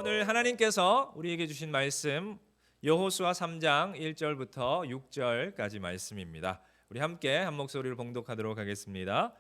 오늘 하나님께서 우리에게 주신 말씀 여호수아 3장 1절부터 6절까지 말씀입니다. 우리 함께 한 목소리로 봉독하도록 하겠습니다.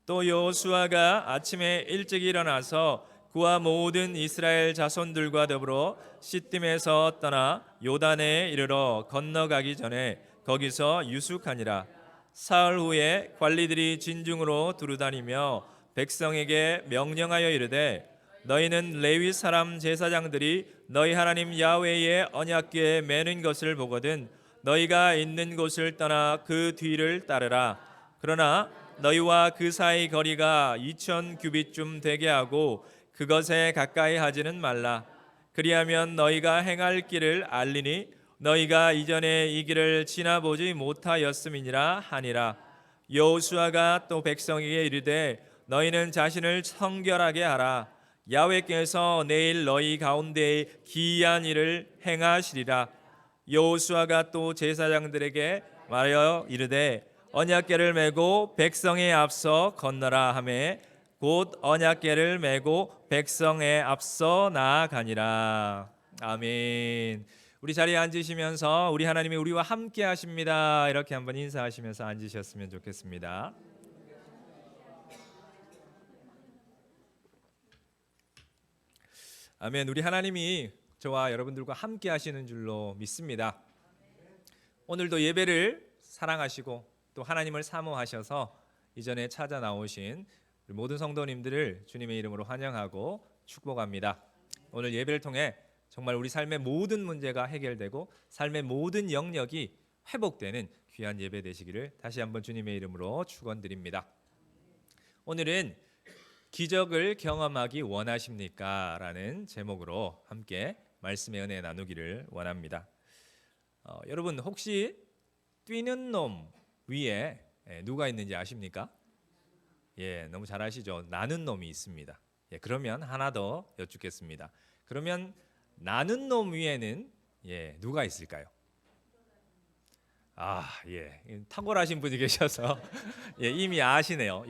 또 여호수아가 아침에 일찍 일어나서 그와 모든 이스라엘 자손들과 더불어 시딤에서 떠나 요단에 이르러 건너가기 전에 거기서 유숙하니라. 사흘 후에 관리들이 진중으로 두루다니며 백성에게 명령하여 이르되 너희는 레위 사람 제사장들이 너희 하나님 야훼의 언약궤에 매는 것을 보거든 너희가 있는 곳을 떠나 그 뒤를 따르라. 그러나 너희와 그 사이 거리가 2000 규빗쯤 되게 하고 그것에 가까이 하지는 말라. 그리하면 너희가 행할 길을 알리니 너희가 이전에 이 길을 지나보지 못하였음이니라 하니라. 여호수아가 또 백성에게 이르되 너희는 자신을 성결하게 하라. 야훼께서 내일 너희 가운데에 기이한 일을 행하시리라. 여호수아가 또 제사장들에게 말하여 이르되 언약궤를 메고 백성에 앞서 건너라 하매 곧 언약궤를 메고 백성에 앞서 나아가니라. 아멘. 우리 자리에 앉으시면서 우리 하나님이 우리와 함께 하십니다 이렇게 한번 인사하시면서 앉으셨으면 좋겠습니다. 아멘. 우리 하나님이 저와 여러분들과 함께 하시는 줄로 믿습니다. 오늘도 예배를 사랑하시고 또 하나님을 사모하셔서 이전에 찾아 나오신 모든 성도님들을 주님의 이름으로 환영하고 축복합니다. 오늘 예배를 통해 정말 우리 삶의 모든 문제가 해결되고 삶의 모든 영역이 회복되는 귀한 예배 되시기를 다시 한번 주님의 이름으로 축원드립니다. 오늘은 기적을 경험하기 원하십니까? 라는 제목으로 함께 말씀의 은혜 나누기를 원합니다. 여러분 혹시 뛰는 놈 위에 누가 있는지 아십니까? 예, 너무 잘 아시죠? 나는 놈이 있습니다. 예, 그러면 하나 더 여쭙겠습니다. 그러면 나는 놈 위에는 누가 있을까요? 탁월하신 분이 계셔서 이미 아시네요.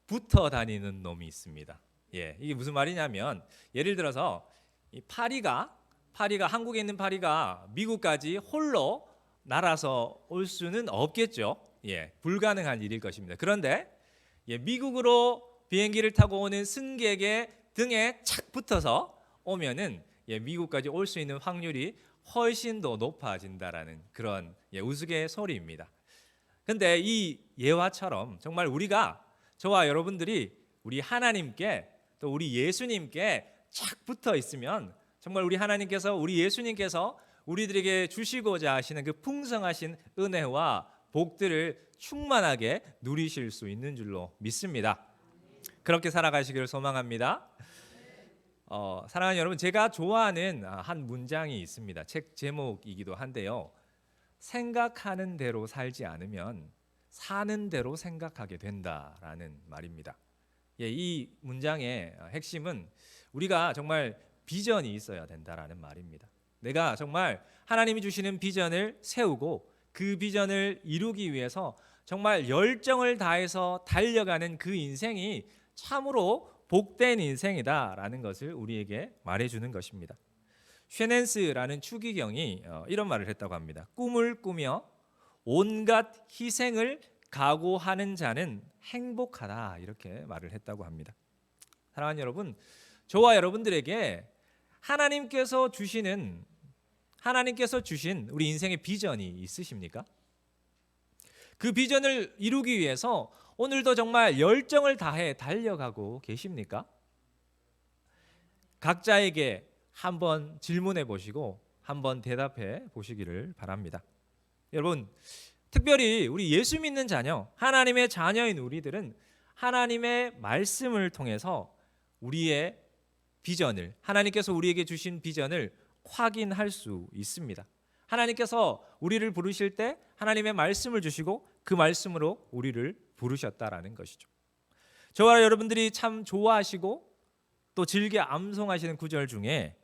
붙어 다니는 놈이 있습니다. 이게 무슨 말이냐면 예를 들어서 이 파리가 한국에 있는 파리가 미국까지 홀로 날아서 올 수는 없겠죠. 불가능한 일일 것입니다. 그런데 미국으로 비행기를 타고 오는 승객의 등에 착 붙어서 오면은 미국까지 올 수 있는 확률이 훨씬 더 높아진다라는 그런 우스갯소리입니다. 근데 이 예화처럼 정말 우리가 저와 여러분들이 우리 하나님께 또 우리 예수님께 착 붙어 있으면 정말 우리 하나님께서 우리 예수님께서 우리들에게 주시고자 하시는 그 풍성하신 은혜와 복들을 충만하게 누리실 수 있는 줄로 믿습니다. 그렇게 살아가시기를 소망합니다. 사랑하는 여러분, 제가 좋아하는 한 문장이 있습니다. 책 제목이기도 한데요. 생각하는 대로 살지 않으면 사는 대로 생각하게 된다라는 말입니다. 이 문장의 핵심은 우리가 정말 비전이 있어야 된다라는 말입니다. 내가 정말 하나님이 주시는 비전을 세우고 그 비전을 이루기 위해서 정말 열정을 다해서 달려가는 그 인생이 참으로 복된 인생이다라는 것을 우리에게 말해주는 것입니다. 쉐넨스라는 추기경이 이런 말을 했다고 합니다. 꿈을 꾸며 온갖 희생을 각오하는 자는 행복하다 이렇게 말을 했다고 합니다. 사랑하는 여러분, 저와 여러분들에게 하나님께서 주신 우리 인생의 비전이 있으십니까? 그 비전을 이루기 위해서 오늘도 정말 열정을 다해 달려가고 계십니까? 각자에게 한번 질문해 보시고 한번 대답해 보시기를 바랍니다. 여러분, 특별히 우리 예수 믿는 자녀, 하나님의 자녀인 우리들은 하나님의 말씀을 통해서 우리의 비전을, 하나님께서 우리에게 주신 비전을 확인할 수 있습니다. 하나님께서 우리를 부르실 때 하나님의 말씀을 주시고 그 말씀으로 우리를 부르셨다라는 것이죠. 저와 여러분들이 참 좋아하시고 또 즐겨 암송하시는 구절 중에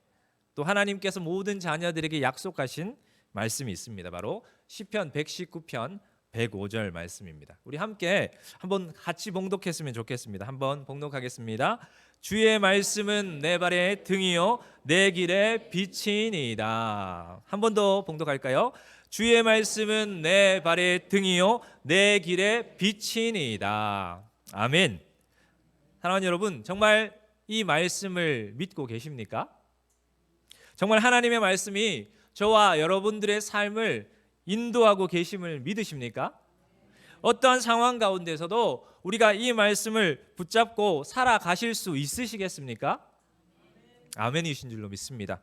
또 하나님께서 모든 자녀들에게 약속하신 말씀이 있습니다. 바로 시편 119편 105절 말씀입니다. 우리 함께 한번 같이 봉독했으면 좋겠습니다. 한번 봉독하겠습니다. 주의 말씀은 내 발의 등이요 내 길의 빛이니이다. 한 번 더 봉독할까요? 주의 말씀은 내 발의 등이요 내 길의 빛이니이다. 아멘. 사랑하는 여러분, 정말 이 말씀을 믿고 계십니까? 정말 하나님의 말씀이 저와 여러분들의 삶을 인도하고 계심을 믿으십니까? 어떠한 상황 가운데서도 우리가 이 말씀을 붙잡고 살아가실 수 있으시겠습니까? 아멘이신 줄로 믿습니다.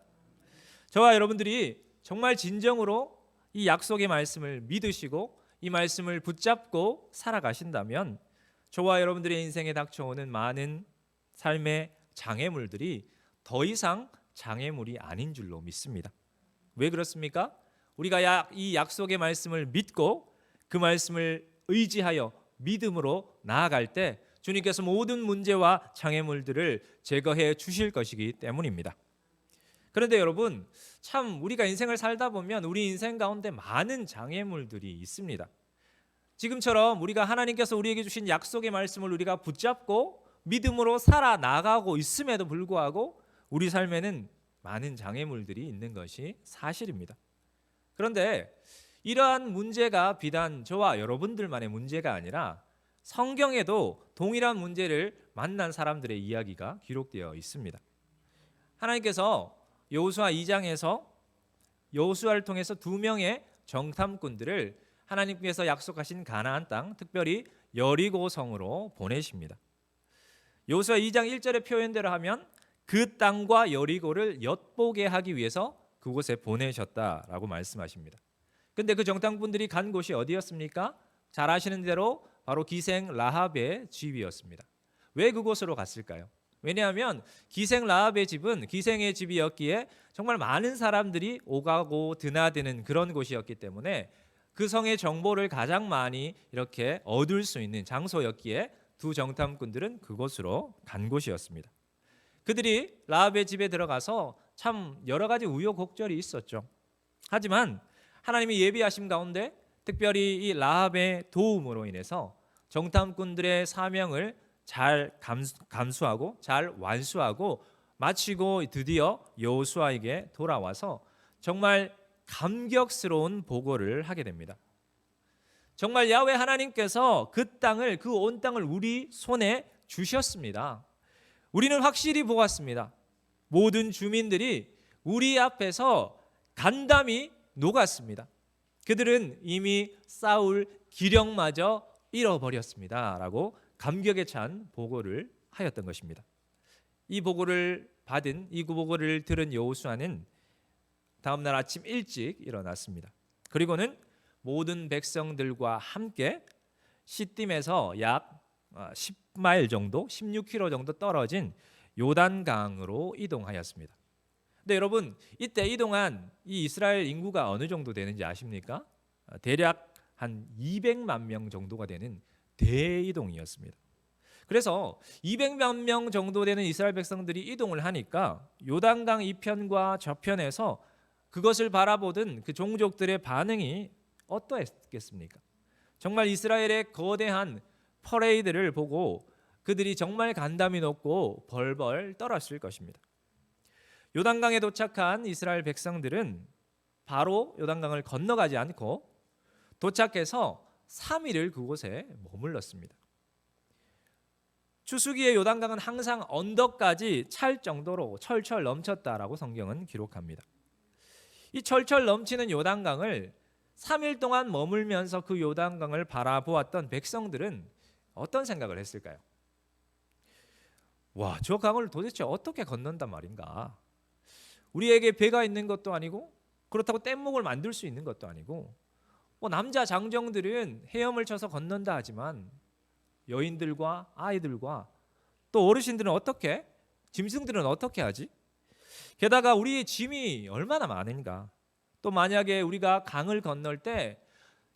저와 여러분들이 정말 진정으로 이 약속의 말씀을 믿으시고 이 말씀을 붙잡고 살아가신다면 저와 여러분들의 인생에 닥쳐오는 많은 삶의 장애물들이 더 이상 장애물이 아닌 줄로 믿습니다. 왜 그렇습니까? 우리가 이 약속의 말씀을 믿고 그 말씀을 의지하여 믿음으로 나아갈 때 주님께서 모든 문제와 장애물들을 제거해 주실 것이기 때문입니다. 그런데 여러분, 참 우리가 인생을 살다 보면 우리 인생 가운데 많은 장애물들이 있습니다. 지금처럼 우리가 하나님께서 우리에게 주신 약속의 말씀을 우리가 붙잡고 믿음으로 살아나가고 있음에도 불구하고 우리 삶에는 많은 장애물들이 있는 것이 사실입니다. 그런데 이러한 문제가 비단 저와 여러분들만의 문제가 아니라 성경에도 동일한 문제를 만난 사람들의 이야기가 기록되어 있습니다. 하나님께서 여호수아 2장에서 여호수아를 통해서 2명의 정탐꾼들을 하나님께서 약속하신 가나안 땅, 특별히 여리고성으로 보내십니다. 여호수아 2장 1절의 표현대로 하면 그 땅과 여리고를 엿보게 하기 위해서 그곳에 보내셨다라고 말씀하십니다. 근데 그 정탐꾼들이 간 곳이 어디였습니까? 잘 아시는 대로 바로 기생 라합의 집이었습니다. 왜 그곳으로 갔을까요? 왜냐하면 기생 라합의 집은 기생의 집이었기에 정말 많은 사람들이 오가고 드나드는 그런 곳이었기 때문에 그 성의 정보를 가장 많이 이렇게 얻을 수 있는 장소였기에 두 정탐꾼들은 그곳으로 간 곳이었습니다. 그들이 라합의 집에 들어가서 참 여러 가지 우여곡절이 있었죠. 하지만 하나님이 예비하심 가운데 특별히 이 라합의 도움으로 인해서 정탐꾼들의 사명을 잘 감수하고 잘 완수하고 마치고 드디어 여호수아에게 돌아와서 정말 감격스러운 보고를 하게 됩니다. 정말 야훼 하나님께서 그 땅을, 그 온 땅을 우리 손에 주셨습니다. 우리는 확실히 보았습니다. 모든 주민들이 우리 앞에서 간담이 녹았습니다. 그들은 이미 싸울 기력마저 잃어버렸습니다 라고 감격에 찬 보고를 하였던 것입니다. 이 보고를 들은 여호수아는 다음날 아침 일찍 일어났습니다. 그리고는 모든 백성들과 함께 시딤에서 약 10마일 정도, 16km 정도 떨어진 요단강으로 이동하였습니다. 근데 여러분, 이때 이동한 이 이스라엘 인구가 어느 정도 되는지 아십니까? 대략 한 200만 명 정도가 되는 대이동이었습니다. 그래서 200만 명 정도 되는 이스라엘 백성들이 이동을 하니까 요단강 이편과 저편에서 그것을 바라보던 그 종족들의 반응이 어떠했겠습니까? 정말 이스라엘의 거대한 퍼레이드를 보고 그들이 정말 간담이 높고 벌벌 떨었을 것입니다. 요단강에 도착한 이스라엘 백성들은 바로 요단강을 건너가지 않고 도착해서 3일을 그곳에 머물렀습니다. 추수기에 요단강은 항상 언덕까지 찰 정도로 철철 넘쳤다라고 성경은 기록합니다. 이 철철 넘치는 요단강을 3일 동안 머물면서 그 요단강을 바라보았던 백성들은 어떤 생각을 했을까요? 와, 저 강을 도대체 어떻게 건넌단 말인가? 우리에게 배가 있는 것도 아니고 그렇다고 뗏목을 만들 수 있는 것도 아니고 남자 장정들은 헤엄을 쳐서 건넌다 하지만 여인들과 아이들과 또 어르신들은 어떻게? 짐승들은 어떻게 하지? 게다가 우리의 짐이 얼마나 많은가? 또 만약에 우리가 강을 건널 때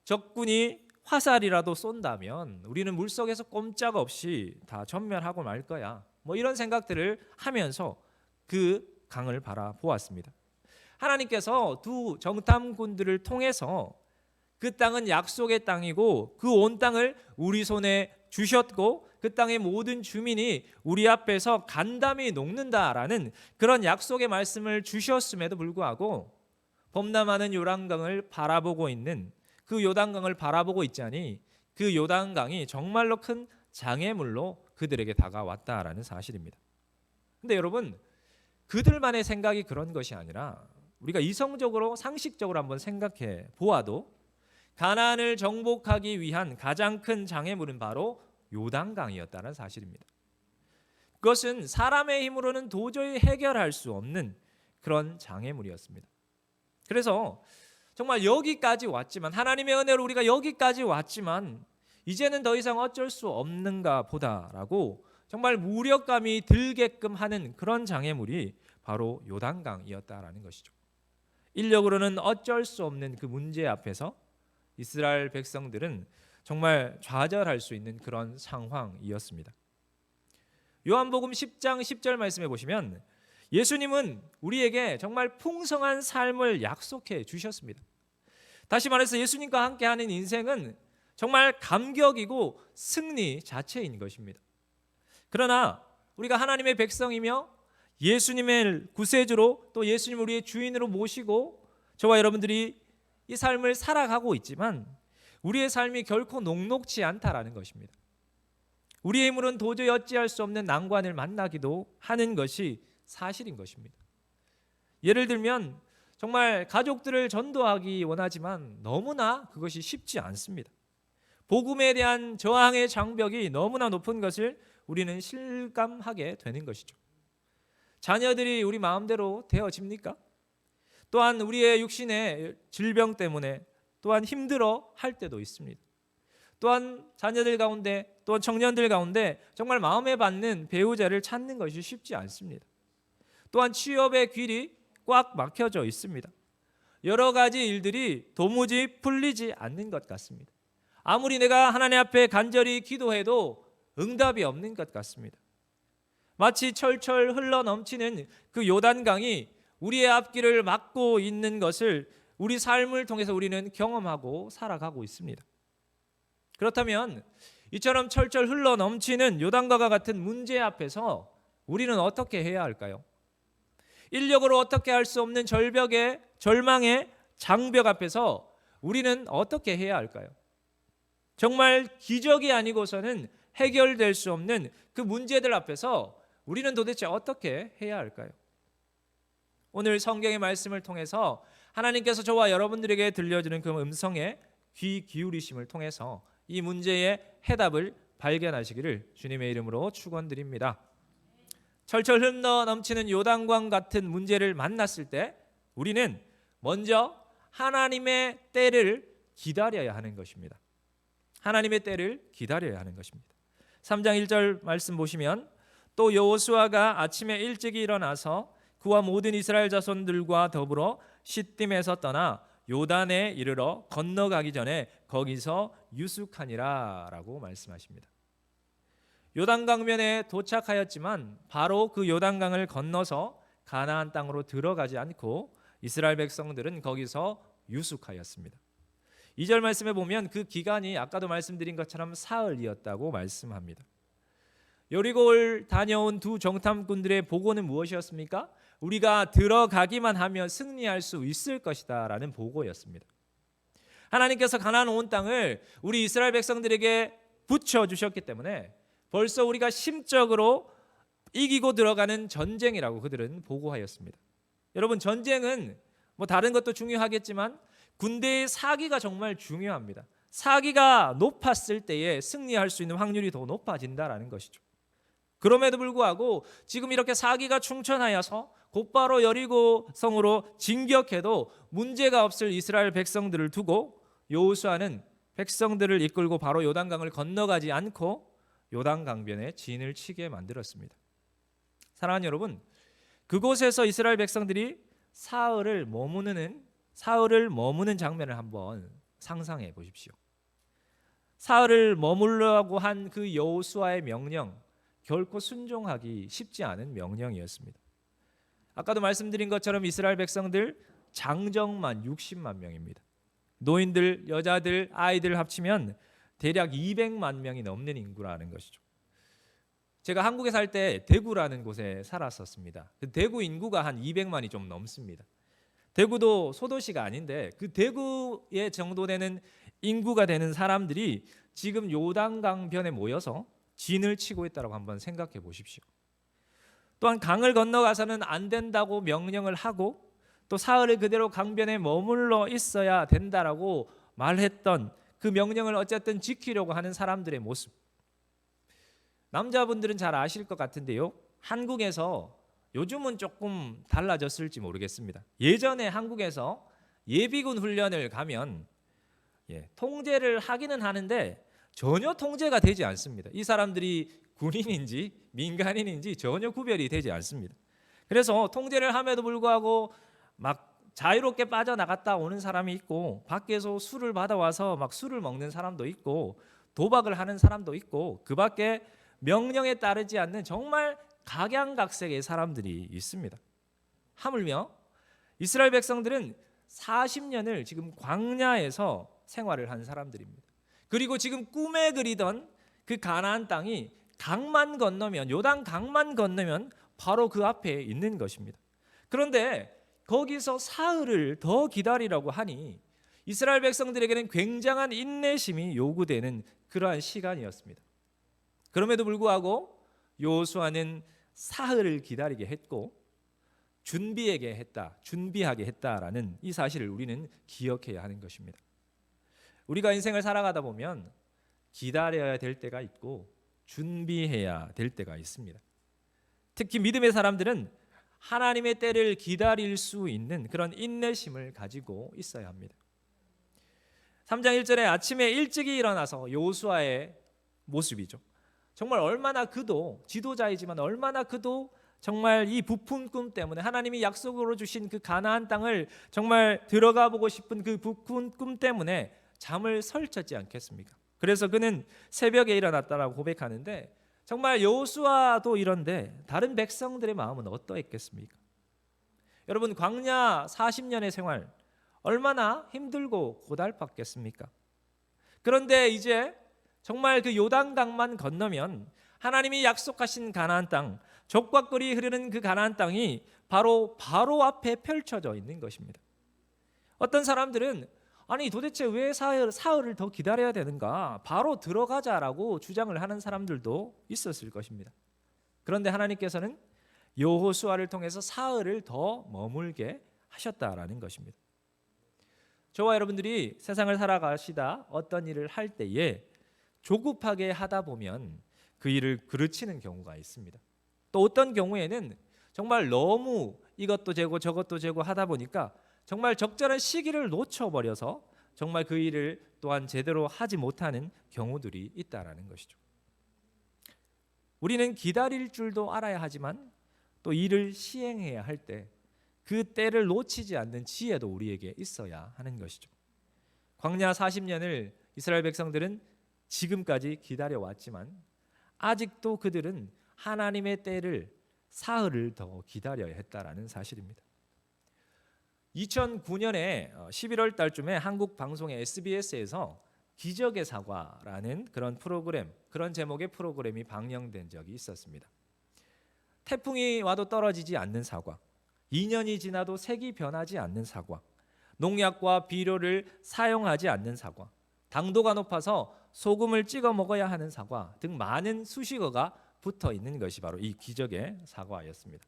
적군이 화살이라도 쏜다면 우리는 물속에서 꼼짝없이 다 전멸하고 말 거야. 이런 생각들을 하면서 그 강을 바라보았습니다. 하나님께서 두 정탐꾼들을 통해서 그 땅은 약속의 땅이고 그 온 땅을 우리 손에 주셨고 그 땅의 모든 주민이 우리 앞에서 간담이 녹는다라는 그런 약속의 말씀을 주셨음에도 불구하고 범람하는 요단강을 바라보고 있는 그 요단강을 바라보고 있자니 그 요단강이 정말로 큰 장애물로 그들에게 다가왔다라는 사실입니다. 근데 여러분, 그들만의 생각이 그런 것이 아니라 우리가 이성적으로 상식적으로 한번 생각해 보아도 가나안을 정복하기 위한 가장 큰 장애물은 바로 요단강이었다는 사실입니다. 그것은 사람의 힘으로는 도저히 해결할 수 없는 그런 장애물이었습니다. 그래서 정말 여기까지 왔지만, 하나님의 은혜로 우리가 여기까지 왔지만 이제는 더 이상 어쩔 수 없는가 보다라고 정말 무력감이 들게끔 하는 그런 장애물이 바로 요단강이었다라는 것이죠. 인력으로는 어쩔 수 없는 그 문제 앞에서 이스라엘 백성들은 정말 좌절할 수 있는 그런 상황이었습니다. 요한복음 10장 10절 말씀해 보시면 예수님은 우리에게 정말 풍성한 삶을 약속해 주셨습니다. 다시 말해서 예수님과 함께하는 인생은 정말 감격이고 승리 자체인 것입니다. 그러나 우리가 하나님의 백성이며 예수님의 구세주로 또 예수님을 우리의 주인으로 모시고 저와 여러분들이 이 삶을 살아가고 있지만 우리의 삶이 결코 녹록지 않다라는 것입니다. 우리의 힘으로는 도저히 어찌할 수 없는 난관을 만나기도 하는 것이 사실인 것입니다. 예를 들면 정말 가족들을 전도하기 원하지만 너무나 그것이 쉽지 않습니다. 복음에 대한 저항의 장벽이 너무나 높은 것을 우리는 실감하게 되는 것이죠. 자녀들이 우리 마음대로 되어집니까? 또한 우리의 육신의 질병 때문에 또한 힘들어 할 때도 있습니다. 또한 자녀들 가운데 또한 청년들 가운데 정말 마음에 받는 배우자를 찾는 것이 쉽지 않습니다. 또한 취업의 길이 꽉 막혀져 있습니다. 여러 가지 일들이 도무지 풀리지 않는 것 같습니다. 아무리 내가 하나님 앞에 간절히 기도해도 응답이 없는 것 같습니다. 마치 철철 흘러넘치는 그 요단강이 우리의 앞길을 막고 있는 것을 우리 삶을 통해서 우리는 경험하고 살아가고 있습니다. 그렇다면 이처럼 철철 흘러넘치는 요단강과 같은 문제 앞에서 우리는 어떻게 해야 할까요? 인력으로 어떻게 할 수 없는 절망의 장벽 앞에서 우리는 어떻게 해야 할까요? 정말 기적이 아니고서는 해결될 수 없는 그 문제들 앞에서 우리는 도대체 어떻게 해야 할까요? 오늘 성경의 말씀을 통해서 하나님께서 저와 여러분들에게 들려주는 그 음성에 귀 기울이심을 통해서 이 문제의 해답을 발견하시기를 주님의 이름으로 축원드립니다. 철철 흘러 넘치는 요단강 같은 문제를 만났을 때 우리는 먼저 하나님의 때를 기다려야 하는 것입니다. 하나님의 때를 기다려야 하는 것입니다. 3장 1절 말씀 보시면 또 여호수아가 아침에 일찍이 일어나서 그와 모든 이스라엘 자손들과 더불어 시딤에서 떠나 요단에 이르러 건너가기 전에 거기서 유숙하니라 라고 말씀하십니다. 요단강면에 도착하였지만 바로 그 요단강을 건너서 가나안 땅으로 들어가지 않고 이스라엘 백성들은 거기서 유숙하였습니다. 2절 말씀에 보면 그 기간이 아까도 말씀드린 것처럼 사흘이었다고 말씀합니다. 여리고를 다녀온 두 정탐꾼들의 보고는 무엇이었습니까? 우리가 들어가기만 하면 승리할 수 있을 것이다 라는 보고였습니다. 하나님께서 가나안 온 땅을 우리 이스라엘 백성들에게 붙여주셨기 때문에 벌써 우리가 심적으로 이기고 들어가는 전쟁이라고 그들은 보고하였습니다. 여러분, 전쟁은 뭐 다른 것도 중요하겠지만 군대의 사기가 정말 중요합니다. 사기가 높았을 때에 승리할 수 있는 확률이 더 높아진다라는 것이죠. 그럼에도 불구하고 지금 이렇게 사기가 충천하여서 곧바로 여리고 성으로 진격해도 문제가 없을 이스라엘 백성들을 두고 여호수아는 백성들을 이끌고 바로 요단강을 건너가지 않고 요단강변에 진을 치게 만들었습니다. 사랑하는 여러분, 그곳에서 이스라엘 백성들이 사흘을 머무는 장면을 한번 상상해 보십시오. 사흘을 머물라고 한 그 여호수아의 명령, 결코 순종하기 쉽지 않은 명령이었습니다. 아까도 말씀드린 것처럼 이스라엘 백성들 장정만 60만 명입니다. 노인들, 여자들, 아이들 합치면 대략 200만 명이 넘는 인구라는 것이죠. 제가 한국에 살 때 대구라는 곳에 살았었습니다. 그 대구 인구가 한 200만이 좀 넘습니다. 대구도 소도시가 아닌데 그 대구에 정도 되는 인구가 되는 사람들이 지금 요단강변에 모여서 진을 치고 있다고 한번 생각해 보십시오. 또한 강을 건너가서는 안 된다고 명령을 하고 또 사흘을 그대로 강변에 머물러 있어야 된다라고 말했던 그 명령을 어쨌든 지키려고 하는 사람들의 모습. 남자분들은 잘 아실 것 같은데요. 한국에서 요즘은 조금 달라졌을지 모르겠습니다. 예전에 한국에서 예비군 훈련을 가면 통제를 하기는 하는데 전혀 통제가 되지 않습니다. 이 사람들이 군인인지 민간인인지 전혀 구별이 되지 않습니다. 그래서 통제를 함에도 불구하고 막 자유롭게 빠져나갔다 오는 사람이 있고 밖에서 술을 받아와서 막 술을 먹는 사람도 있고 도박을 하는 사람도 있고 그 밖에 명령에 따르지 않는 정말 각양각색의 사람들이 있습니다. 하물며 이스라엘 백성들은 40년을 지금 광야에서 생활을 한 사람들입니다. 그리고 지금 꿈에 그리던 그 가나안 땅이 강만 건너면 요단 강만 건너면 바로 그 앞에 있는 것입니다. 그런데 거기서 사흘을 더 기다리라고 하니 이스라엘 백성들에게는 굉장한 인내심이 요구되는 그러한 시간이었습니다. 그럼에도 불구하고 여호수아는 사흘을 기다리게 했고 준비하게 했다라는 이 사실을 우리는 기억해야 하는 것입니다. 우리가 인생을 살아가다 보면 기다려야 될 때가 있고 준비해야 될 때가 있습니다. 특히 믿음의 사람들은 하나님의 때를 기다릴 수 있는 그런 인내심을 가지고 있어야 합니다. 3장 1절에 아침에 일찍이 일어나서 여호수아의 모습이죠. 정말 얼마나 그도 지도자이지만 얼마나 그도 정말 이 부푼 꿈 때문에 하나님이 약속으로 주신 그 가나안 땅을 정말 들어가 보고 싶은 그 부푼 꿈 때문에 잠을 설쳤지 않겠습니까? 그래서 그는 새벽에 일어났다라고 고백하는데 정말 여호수아도 이런데 다른 백성들의 마음은 어떠했겠습니까? 여러분 광야 40년의 생활 얼마나 힘들고 고달팠겠습니까? 그런데 이제 정말 그 요단강만 건너면 하나님이 약속하신 가나안 땅, 젖과 꿀이 흐르는 그 가나안 땅이 바로 앞에 펼쳐져 있는 것입니다. 어떤 사람들은 아니 도대체 왜 사흘을 더 기다려야 되는가? 바로 들어가자라고 주장을 하는 사람들도 있었을 것입니다. 그런데 하나님께서는 여호수아를 통해서 사흘을 더 머물게 하셨다라는 것입니다. 저와 여러분들이 세상을 살아가시다 어떤 일을 할 때에 조급하게 하다 보면 그 일을 그르치는 경우가 있습니다. 또 어떤 경우에는 정말 너무 이것도 재고 저것도 재고 하다 보니까 정말 적절한 시기를 놓쳐버려서 정말 그 일을 또한 제대로 하지 못하는 경우들이 있다라는 것이죠. 우리는 기다릴 줄도 알아야 하지만 또 일을 시행해야 할 때 그 때를 놓치지 않는 지혜도 우리에게 있어야 하는 것이죠. 광야 40년을 이스라엘 백성들은 지금까지 기다려왔지만 아직도 그들은 하나님의 때를 사흘을 더 기다려야 했다라는 사실입니다. 2009년에 11월 달쯤에 한국 방송의 SBS에서 기적의 사과라는 그런 프로그램, 그런 제목의 프로그램이 방영된 적이 있었습니다. 태풍이 와도 떨어지지 않는 사과, 2년이 지나도 색이 변하지 않는 사과, 농약과 비료를 사용하지 않는 사과, 당도가 높아서 소금을 찍어 먹어야 하는 사과 등 많은 수식어가 붙어 있는 것이 바로 이 기적의 사과였습니다.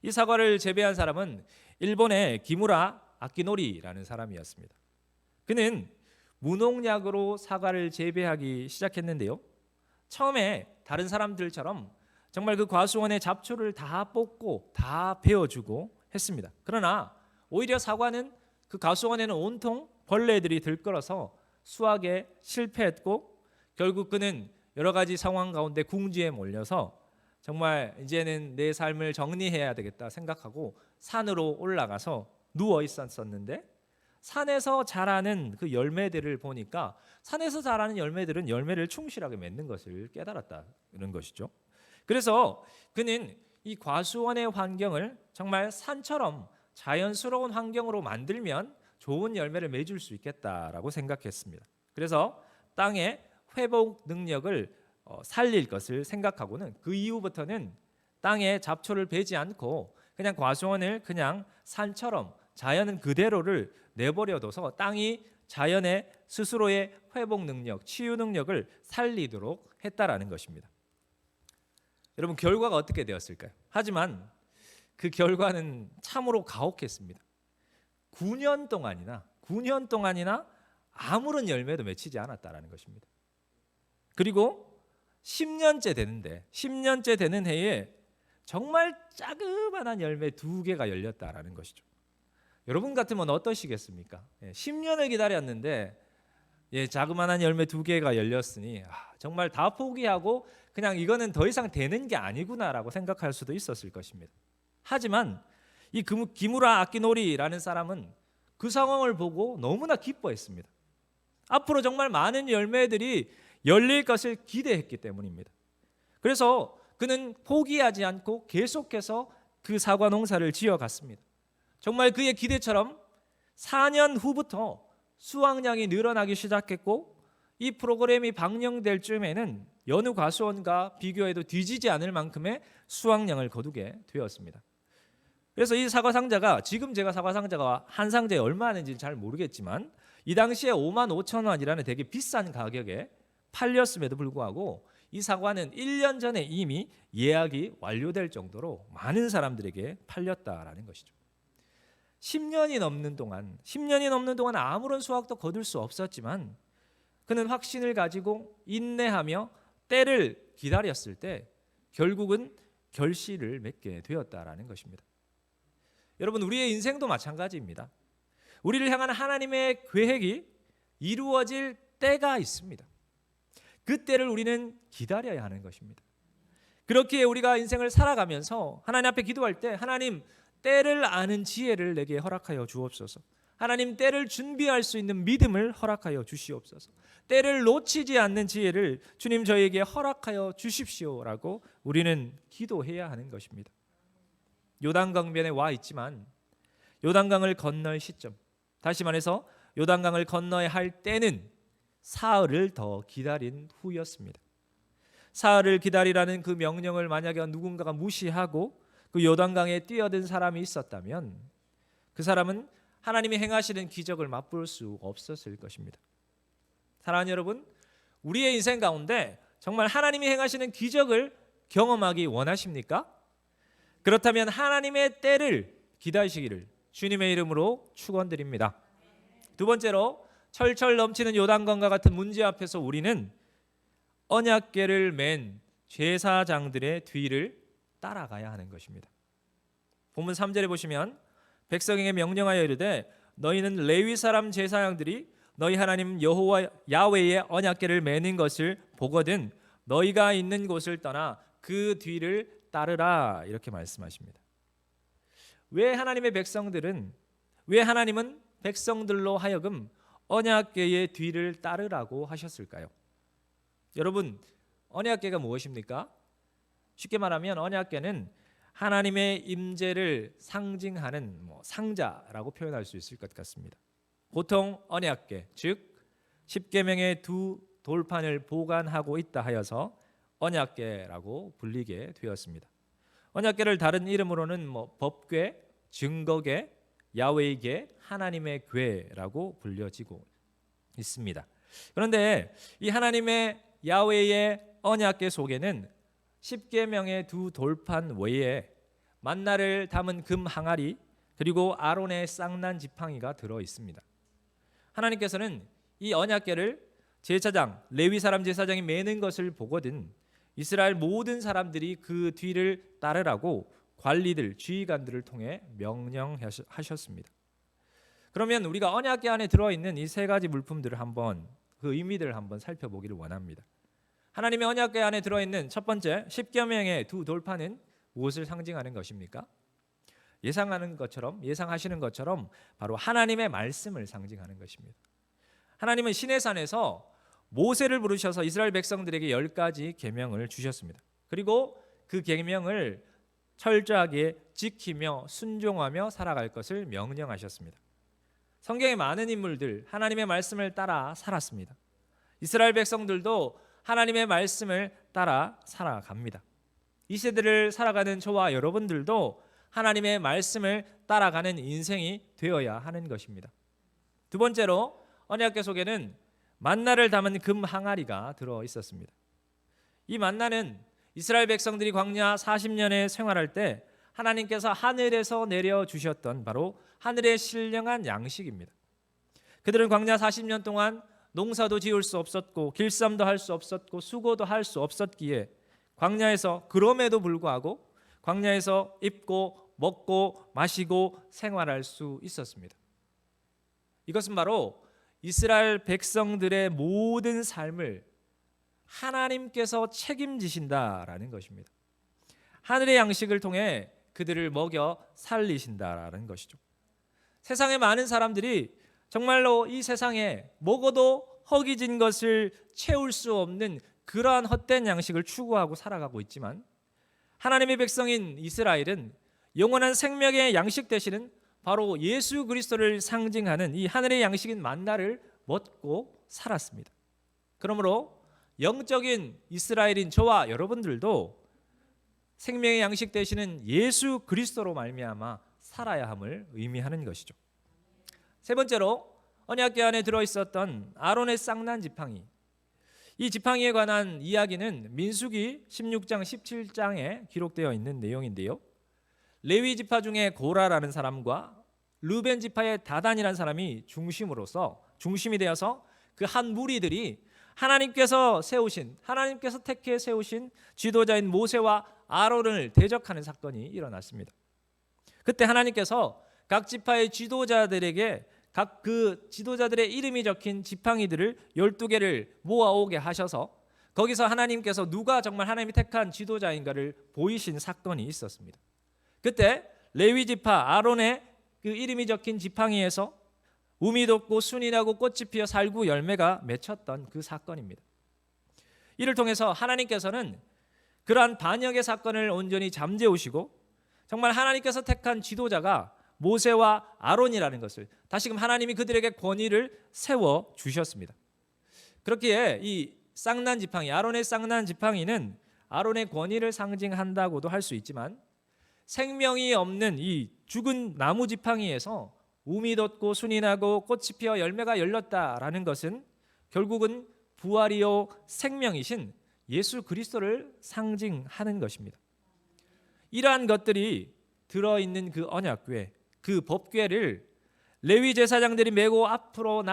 이 사과를 재배한 사람은 일본의 기무라 아키노리라는 사람이었습니다. 그는 무농약으로 사과를 재배하기 시작했는데요. 처음에 다른 사람들처럼 정말 그 과수원의 잡초를 다 뽑고 다 베어주고 했습니다. 그러나 오히려 사과는 그 과수원에는 온통 벌레들이 들끓어서 수확에 실패했고 결국 그는 여러 가지 상황 가운데 궁지에 몰려서 정말 이제는 내 삶을 정리해야 되겠다 생각하고 산으로 올라가서 누워 있었는데 산에서 자라는 그 열매들을 보니까 산에서 자라는 열매들은 열매를 충실하게 맺는 것을 깨달았다는 것이죠. 그래서 그는 이 과수원의 환경을 정말 산처럼 자연스러운 환경으로 만들면 좋은 열매를 맺을 수 있겠다라고 생각했습니다. 그래서 땅의 회복 능력을 살릴 것을 생각하고는 그 이후부터는 땅에 잡초를 베지 않고 그냥 과수원을 그냥 산처럼 자연은 그대로를 내버려둬서 땅이 자연의 스스로의 회복 능력, 치유 능력을 살리도록 했다라는 것입니다. 여러분, 결과가 어떻게 되었을까요? 하지만 그 결과는 참으로 가혹했습니다. 9년 동안이나 아무런 열매도 맺히지 않았다라는 것입니다. 그리고 10년째 되는 해에 정말 자그마한 열매 2개가 열렸다라는 것이죠. 여러분 같으면 어떠시겠습니까? 10년을 기다렸는데 자그마한 열매 2개가 열렸으니 정말 다 포기하고 그냥 이거는 더 이상 되는 게 아니구나라고 생각할 수도 있었을 것입니다. 하지만 이 기무라 아키노리라는 사람은 그 상황을 보고 너무나 기뻐했습니다. 앞으로 정말 많은 열매들이 열릴 것을 기대했기 때문입니다. 그래서 그는 포기하지 않고 계속해서 그 사과 농사를 지어갔습니다. 정말 그의 기대처럼 4년 후부터 수확량이 늘어나기 시작했고 이 프로그램이 방영될 쯤에는 여느 과수원과 비교해도 뒤지지 않을 만큼의 수확량을 거두게 되었습니다. 그래서 이 사과 상자가 지금 제가 사과 상자가 한 상자에 얼마 하는지는 잘 모르겠지만 이 당시에 55,000원이라는 되게 비싼 가격에 팔렸음에도 불구하고 이 사과는 1년 전에 이미 예약이 완료될 정도로 많은 사람들에게 팔렸다라는 것이죠. 10년이 넘는 동안 아무런 수확도 거둘 수 없었지만 그는 확신을 가지고 인내하며 때를 기다렸을 때 결국은 결실을 맺게 되었다라는 것입니다. 여러분, 우리의 인생도 마찬가지입니다. 우리를 향한 하나님의 계획이 이루어질 때가 있습니다. 그 때를 우리는 기다려야 하는 것입니다. 그렇기에 우리가 인생을 살아가면서 하나님 앞에 기도할 때 하나님, 때를 아는 지혜를 내게 허락하여 주옵소서. 하나님, 때를 준비할 수 있는 믿음을 허락하여 주시옵소서. 때를 놓치지 않는 지혜를 주님 저에게 허락하여 주십시오라고 우리는 기도해야 하는 것입니다. 요단강변에 와 있지만 요단강을 건널 시점, 다시 말해서 요단강을 건너야 할 때는 사흘을 더 기다린 후였습니다. 사흘을 기다리라는 그 명령을 만약에 누군가가 무시하고 그 요단강에 뛰어든 사람이 있었다면 그 사람은 하나님이 행하시는 기적을 맛볼 수 없었을 것입니다. 사랑하는 여러분, 우리의 인생 가운데 정말 하나님이 행하시는 기적을 경험하기 원하십니까? 그렇다면 하나님의 때를 기다리시기를 주님의 이름으로 축원드립니다. 두 번째로, 철철 넘치는 요단강과 같은 문제 앞에서 우리는 언약궤를 맨 제사장들의 뒤를 따라가야 하는 것입니다. 본문 3절에 보시면 백성에게 명령하여 이르되 너희는 레위 사람 제사장들이 너희 하나님 여호와 야훼의 언약궤를 매는 것을 보거든 너희가 있는 곳을 떠나 그 뒤를 따르라, 이렇게 말씀하십니다. 왜 하나님은 백성들로 하여금 언약궤의 뒤를 따르라고 하셨을까요? 여러분, 언약궤가 무엇입니까? 쉽게 말하면 언약궤는 하나님의 임재를 상징하는 상자라고 표현할 수 있을 것 같습니다. 보통 언약궤, 즉 십계명의 2 돌판을 보관하고 있다 하여서 언약궤라고 불리게 되었습니다. 언약궤를 다른 이름으로는 법궤, 증거궤, 야훼궤, 하나님의 궤라고 불려지고 있습니다. 그런데 이 하나님의 야훼의 언약궤 속에는 십계명의 2 돌판 외에 만나를 담은 금 항아리 그리고 아론의 쌍난 지팡이가 들어 있습니다. 하나님께서는 이 언약궤를 제사장, 레위 사람 제사장이 매는 것을 보거든 이스라엘 모든 사람들이 그 뒤를 따르라고 관리들, 지휘관들을 통해 명령하셨습니다. 그러면 우리가 언약궤 안에 들어있는 이 3가지 물품들을 한번 그 의미들을 한번 살펴보기를 원합니다. 하나님의 언약궤 안에 들어있는 첫 번째 십계명의 2 돌판은 무엇을 상징하는 것입니까? 예상하시는 것처럼 바로 하나님의 말씀을 상징하는 것입니다. 하나님은 시내산에서 모세를 부르셔서 이스라엘 백성들에게 10가지 계명을 주셨습니다. 그리고 그 계명을 철저하게 지키며 순종하며 살아갈 것을 명령하셨습니다. 성경의 많은 인물들 하나님의 말씀을 따라 살았습니다. 이스라엘 백성들도 하나님의 말씀을 따라 살아갑니다. 이 세대를 살아가는 저와 여러분들도 하나님의 말씀을 따라가는 인생이 되어야 하는 것입니다. 두 번째로 언약궤 속에는 만나를 담은 금 항아리가 들어 있었습니다. 이 만나는 이스라엘 백성들이 광야 40년의 생활할 때 하나님께서 하늘에서 내려주셨던 바로 하늘의 신령한 양식입니다. 그들은 광야 40년 동안 농사도 지을 수 없었고 길쌈도 할 수 없었고 수고도 할 수 없었기에 광야에서 그럼에도 불구하고 광야에서 입고 먹고 마시고 생활할 수 있었습니다. 이것은 바로 이스라엘 백성들의 모든 삶을 하나님께서 책임지신다라는 것입니다. 하늘의 양식을 통해 그들을 먹여 살리신다라는 것이죠. 세상의 많은 사람들이 정말로 이 세상에 먹어도 허기진 것을 채울 수 없는 그러한 헛된 양식을 추구하고 살아가고 있지만 하나님의 백성인 이스라엘은 영원한 생명의 양식 되시는 바로 예수 그리스도를 상징하는 이 하늘의 양식인 만나를 먹고 살았습니다. 그러므로 영적인 이스라엘인 저와 여러분들도 생명의 양식 되시는 예수 그리스도로 말미암아 살아야 함을 의미하는 것이죠. 세 번째로 언약궤 안에 들어있었던 아론의 쌍난 지팡이. 이 지팡이에 관한 이야기는 민수기 16장 17장에 기록되어 있는 내용인데요. 레위 지파 중에 고라라는 사람과 르벤 지파의 다단이라는 사람이 중심이 되어서 그 한 무리들이 하나님께서 택해 세우신 지도자인 모세와 아론을 대적하는 사건이 일어났습니다. 그때 하나님께서 각 지파의 지도자들에게 각 그 지도자들의 이름이 적힌 지팡이들을 12개를 모아오게 하셔서 거기서 하나님께서 누가 정말 하나님이 택한 지도자인가를 보이신 사건이 있었습니다. 그때 레위 지파 아론의 그 이름이 적힌 지팡이에서 우미 돋고 순이 나고 꽃이 피어 살구 열매가 맺혔던 그 사건입니다. 이를 통해서 하나님께서는 그러한 반역의 사건을 온전히 잠재우시고 정말 하나님께서 택한 지도자가 모세와 아론이라는 것을 다시금 하나님이 그들에게 권위를 세워 주셨습니다. 그렇기에 이 쌍난 지팡이, 아론의 쌍난 지팡이는 아론의 권위를 상징한다고도 할 수 있지만 생명이 없는 이 죽은 나무 지팡이에서 우미 돋고 순이 나고 꽃이 피어 열매가 열렸다라는 것은 결국은 부활이요 생명이신 예수 그리스도를 상징하는 것입니다. 이러한 것들이 들어있는 그 언약궤, 그 법궤를 레위 제사장들이 메고 앞으로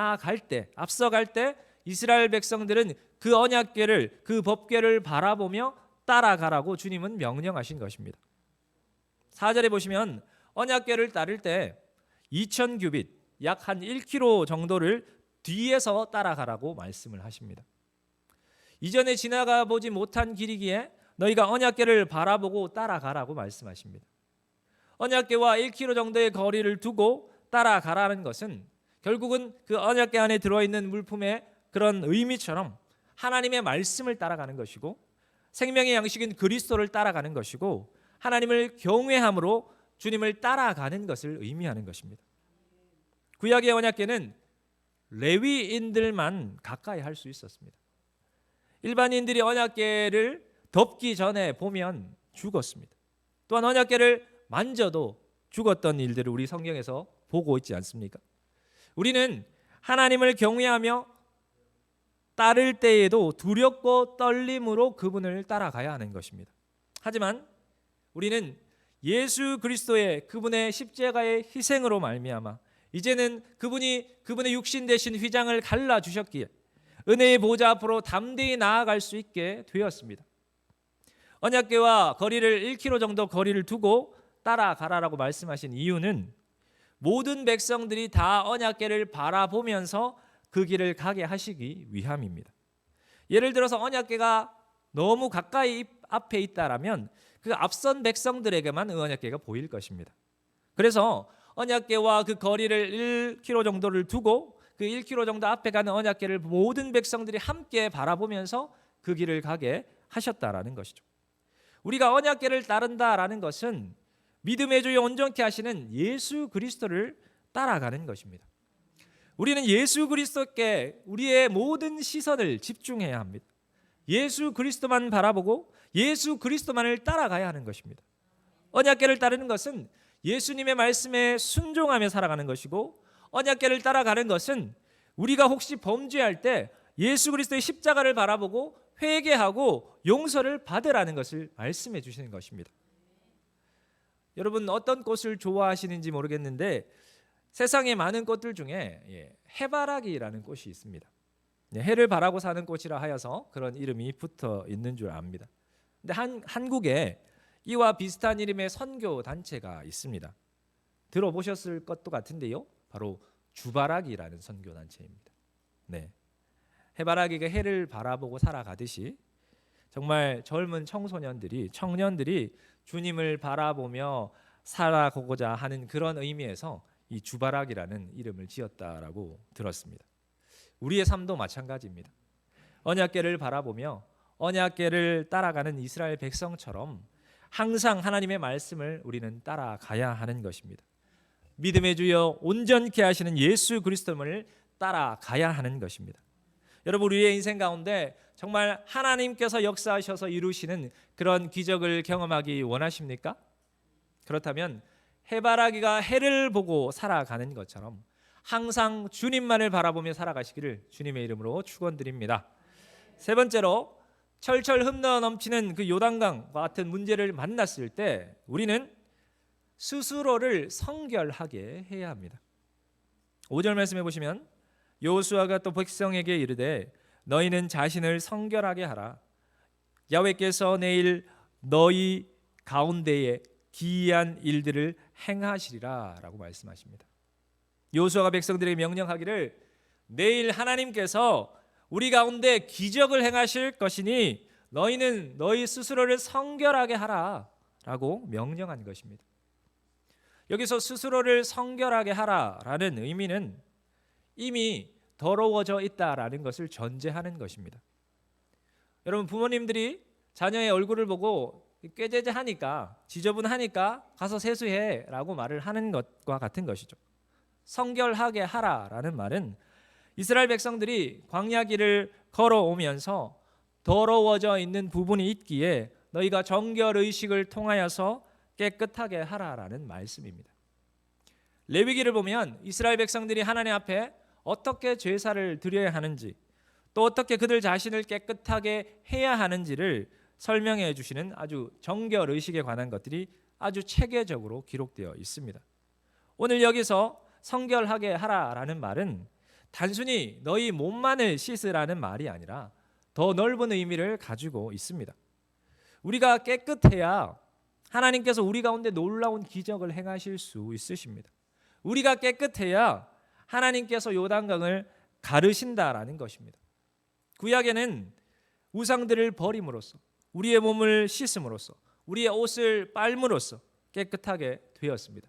앞서갈 때 이스라엘 백성들은 그 언약궤를, 그 법궤를 바라보며 따라가라고 주님은 명령하신 것입니다. 4절에 보시면 언약궤를 따를 때 2000규빗, 약 한 1km 정도를 뒤에서 따라가라고 말씀을 하십니다. 이전에 지나가 보지 못한 길이기에 너희가 언약궤를 바라보고 따라가라고 말씀하십니다. 언약궤와 1km 정도의 거리를 두고 따라가라는 것은 결국은 그 언약궤 안에 들어있는 물품의 그런 의미처럼 하나님의 말씀을 따라가는 것이고 생명의 양식인 그리스도를 따라가는 것이고 하나님을 경외함으로 주님을 따라가는 것을 의미하는 것입니다. 구약의 언약궤는 레위인들만 가까이 할 수 있었습니다. 일반인들이 언약궤를 덮기 전에 보면 죽었습니다. 또한 언약궤를 만져도 죽었던 일들을 우리 성경에서 보고 있지 않습니까? 우리는 하나님을 경외하며 따를 때에도 두렵고 떨림으로 그분을 따라가야 하는 것입니다. 하지만 우리는 예수 그리스도의 그분의 십자가의 희생으로 말미암아 이제는 그분의 육신 대신 휘장을 갈라 주셨기에 은혜의 보좌 앞으로 담대히 나아갈 수 있게 되었습니다. 언약궤와 거리를 1km 정도 거리를 두고 따라가라라고 말씀하신 이유는 모든 백성들이 다 언약궤를 바라보면서 그 길을 가게 하시기 위함입니다. 예를 들어서 언약궤가 너무 가까이 앞에 있다라면 그 앞선 백성들에게만 언약궤가 보일 것입니다. 그래서 언약궤와 그 거리를 1km 정도를 두고 그 1km 정도 앞에 가는 언약궤를 모든 백성들이 함께 바라보면서 그 길을 가게 하셨다라는 것이죠. 우리가 언약궤를 따른다라는 것은 믿음의 주여 온전케 하시는 예수 그리스도를 따라가는 것입니다. 우리는 예수 그리스도께 우리의 모든 시선을 집중해야 합니다. 예수 그리스도만 바라보고 예수 그리스도만을 따라가야 하는 것입니다. 언약궤를 따르는 것은 예수님의 말씀에 순종하며 살아가는 것이고, 언약궤를 따라가는 것은 우리가 혹시 범죄할 때 예수 그리스도의 십자가를 바라보고 회개하고 용서를 받으라는 것을 말씀해 주시는 것입니다. 여러분, 어떤 꽃을 좋아하시는지 모르겠는데 세상의 많은 꽃들 중에 해바라기라는 꽃이 있습니다. 해를 바라고 사는 꽃이라 하여서 그런 이름이 붙어 있는 줄 압니다. 근데 한국에 이와 비슷한 이름의 선교 단체가 있습니다. 들어보셨을 것도 같은데요. 바로 주바라기라는 선교 단체입니다. 네. 해바라기가 해를 바라보고 살아가듯이 정말 젊은 청년들이 주님을 바라보며 살아가고자 하는 그런 의미에서 이 주바라기라는 이름을 지었다라고 들었습니다. 우리의 삶도 마찬가지입니다. 언약궤를 바라보며 언약궤를 따라가는 이스라엘 백성처럼 항상 하나님의 말씀을 우리는 따라가야 하는 것입니다. 믿음의 주여 온전케 하시는 예수 그리스도를 따라가야 하는 것입니다. 여러분, 우리의 인생 가운데 정말 하나님께서 역사하셔서 이루시는 그런 기적을 경험하기 원하십니까? 그렇다면 해바라기가 해를 보고 살아가는 것처럼 항상 주님만을 바라보며 살아가시기를 주님의 이름으로 축원드립니다. 세 번째로, 철철 흘러 넘치는 그 요단강과 같은 문제를 만났을 때 우리는 스스로를 성결하게 해야 합니다. 5절 말씀해 보시면 여호수아가 또 백성에게 이르되 너희는 자신을 성결하게 하라. 야훼께서 내일 너희 가운데에 기이한 일들을 행하시리라 라고 말씀하십니다. 여호수아가 백성들에게 명령하기를 내일 하나님께서 우리 가운데 기적을 행하실 것이니 너희는 너희 스스로를 성결하게 하라 라고 명령한 것입니다. 여기서 스스로를 성결하게 하라라는 의미는 이미 더러워져 있다라는 것을 전제하는 것입니다. 여러분, 부모님들이 자녀의 얼굴을 보고 꾀죄죄하니까, 지저분하니까 가서 세수해 라고 말을 하는 것과 같은 것이죠. 성결하게 하라라는 말은 이스라엘 백성들이 광야 길을 걸어오면서 더러워져 있는 부분이 있기에 너희가 정결 의식을 통하여서 깨끗하게 하라라는 말씀입니다. 레위기를 보면 이스라엘 백성들이 하나님 앞에 어떻게 제사를 드려야 하는지, 또 어떻게 그들 자신을 깨끗하게 해야 하는지를 설명해 주시는 아주 정결 의식에 관한 것들이 아주 체계적으로 기록되어 있습니다. 오늘 여기서 성결하게 하라라는 말은 단순히 너희 몸만을 씻으라는 말이 아니라 더 넓은 의미를 가지고 있습니다. 우리가 깨끗해야 하나님께서 우리 가운데 놀라운 기적을 행하실 수 있으십니다. 우리가 깨끗해야 하나님께서 요단강을 가르신다라는 것입니다. 구약에는 우상들을 버림으로써, 우리의 몸을 씻음으로써, 우리의 옷을 빨므로써 깨끗하게 되었습니다.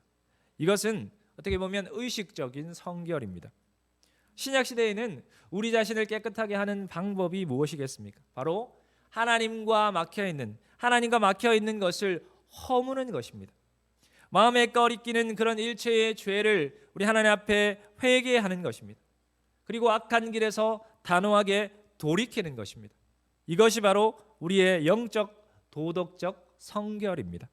이것은 어떻게 보면 의식적인 성결입니다. 신약 시대에는 우리 자신을 깨끗하게 하는 방법이 무엇이겠습니까? 바로 하나님과 막혀 있는 것을 허무는 것입니다. 마음에 꺼리끼는 그런 일체의 죄를 우리 하나님 앞에 회개하는 것입니다. 그리고 악한 길에서 단호하게 돌이키는 것입니다. 이것이 바로 우리의 영적 도덕적 성결입니다.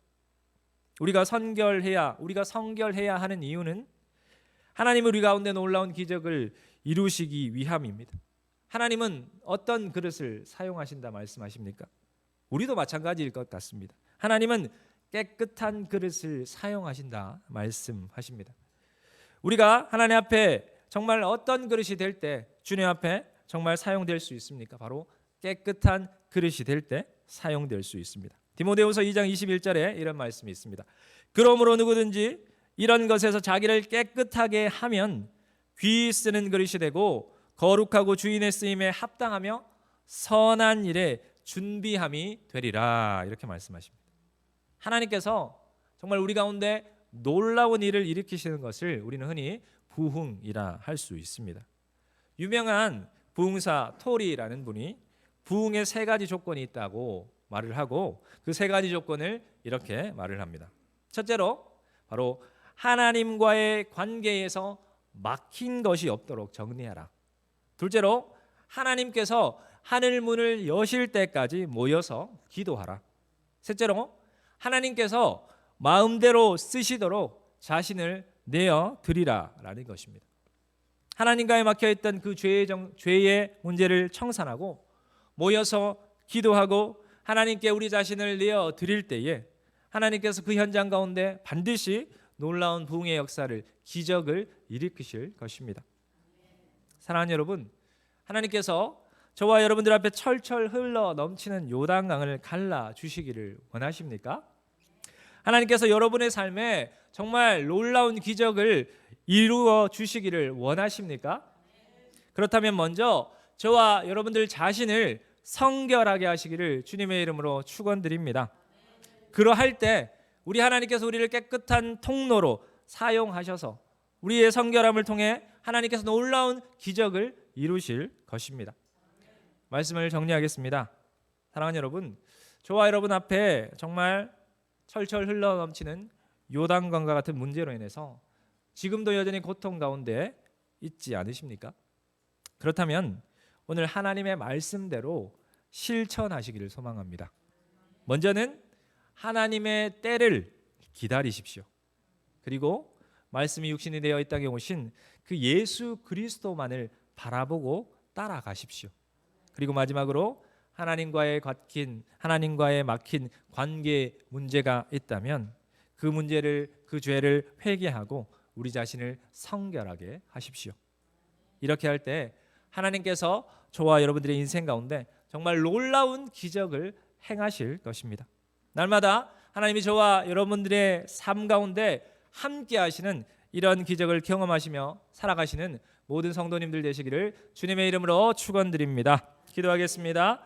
우리가 성결해야 하는 이유는 하나님은 우리 가운데 놀라운 기적을 이루시기 위함입니다. 하나님은 어떤 그릇을 사용하신다 말씀하십니까? 우리도 마찬가지일 것 같습니다. 하나님은 깨끗한 그릇을 사용하신다 말씀하십니다. 우리가 하나님 앞에 정말 어떤 그릇이 될 때 주님 앞에 정말 사용될 수 있습니까? 바로 깨끗한 그릇이 될 때 사용될 수 있습니다. 디모데후서 2장 21절에 이런 말씀이 있습니다. 그러므로 누구든지 이런 것에서 자기를 깨끗하게 하면 귀 쓰는 그릇이 되고 거룩하고 주인의 쓰임에 합당하며 선한 일에 준비함이 되리라, 이렇게 말씀하십니다. 하나님께서 정말 우리 가운데 놀라운 일을 일으키시는 것을 우리는 흔히 부흥이라 할 수 있습니다. 유명한 부흥사 토리라는 분이 부흥의 세 가지 조건이 있다고 말을 하고 그 세 가지 조건을 이렇게 말을 합니다. 첫째로 바로 하나님과의 관계에서 막힌 것이 없도록 정리하라. 둘째로 하나님께서 하늘 문을 여실 때까지 모여서 기도하라. 셋째로 하나님께서 마음대로 쓰시도록 자신을 내어 드리라라는 것입니다. 하나님과에 막혀있던 그 죄의 문제를 청산하고 모여서 기도하고 하나님께 우리 자신을 내어 드릴 때에 하나님께서 그 현장 가운데 반드시 놀라운 부흥의 역사를, 기적을 일으키실 것입니다. 사랑하는 여러분, 하나님께서 저와 여러분들 앞에 철철 흘러 넘치는 요단강을 갈라 주시기를 원하십니까? 하나님께서 여러분의 삶에 정말 놀라운 기적을 이루어 주시기를 원하십니까? 그렇다면 먼저 저와 여러분들 자신을 성결하게 하시기를 주님의 이름으로 축원드립니다. 그러할 때 우리 하나님께서 우리를 깨끗한 통로로 사용하셔서 우리의 성결함을 통해 하나님께서 놀라운 기적을 이루실 것입니다. 말씀을 정리하겠습니다. 사랑하는 여러분, 저와 여러분 앞에 정말 철철 흘러 넘치는 요단강과 같은 문제로 인해서 지금도 여전히 고통 가운데 있지 않으십니까? 그렇다면 오늘 하나님의 말씀대로 실천하시기를 소망합니다. 먼저는 하나님의 때를 기다리십시오. 그리고 말씀이 육신이 되어 이 땅에 오신 그 예수 그리스도만을 바라보고 따라가십시오. 그리고 마지막으로 하나님과의 막힌 관계 문제가 있다면 그 문제를, 그 죄를 회개하고 우리 자신을 성결하게 하십시오. 이렇게 할 때 하나님께서 저와 여러분들의 인생 가운데 정말 놀라운 기적을 행하실 것입니다. 날마다 하나님이 저와 여러분들의 삶 가운데 함께 하시는 이런 기적을 경험하시며 살아가시는 모든 성도님들 되시기를 주님의 이름으로 축원드립니다. 기도하겠습니다.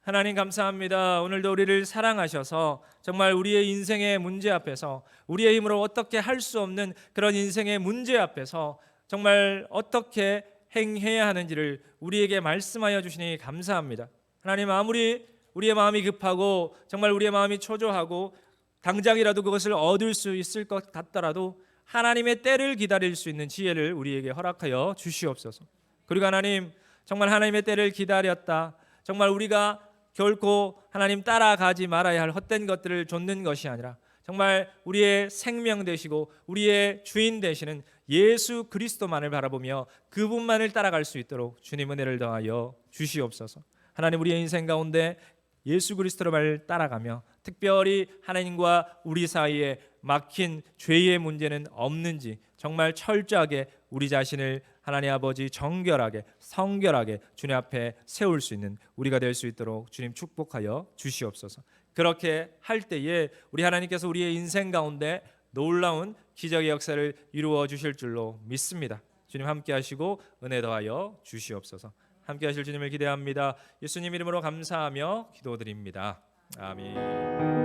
하나님 감사합니다. 오늘도 우리를 사랑하셔서 정말 우리의 인생의 문제 앞에서 우리의 힘으로 어떻게 할 수 없는 그런 인생의 문제 앞에서 정말 어떻게 행해야 하는지를 우리에게 말씀하여 주시니 감사합니다. 하나님, 아무리 우리의 마음이 급하고 정말 우리의 마음이 초조하고 당장이라도 그것을 얻을 수 있을 것 같더라도 하나님의 때를 기다릴 수 있는 지혜를 우리에게 허락하여 주시옵소서. 그리고 하나님, 정말 하나님의 때를 기다렸다, 정말 우리가 결코 하나님 따라가지 말아야 할 헛된 것들을 좇는 것이 아니라 정말 우리의 생명 되시고 우리의 주인 되시는 예수 그리스도만을 바라보며 그분만을 따라갈 수 있도록 주님 은혜를 더하여 주시옵소서. 하나님, 우리의 인생 가운데 예수 그리스도를 따라가며 특별히 하나님과 우리 사이에 막힌 죄의 문제는 없는지 정말 철저하게 우리 자신을 하나님 아버지 정결하게 성결하게 주님 앞에 세울 수 있는 우리가 될 수 있도록 주님 축복하여 주시옵소서. 그렇게 할 때에 우리 하나님께서 우리의 인생 가운데 놀라운 기적의 역사를 이루어 주실 줄로 믿습니다. 주님 함께 하시고 은혜 더하여 주시옵소서. 함께 하실 주님을 기대합니다. 예수님 이름으로 감사하며 기도드립니다. 아멘.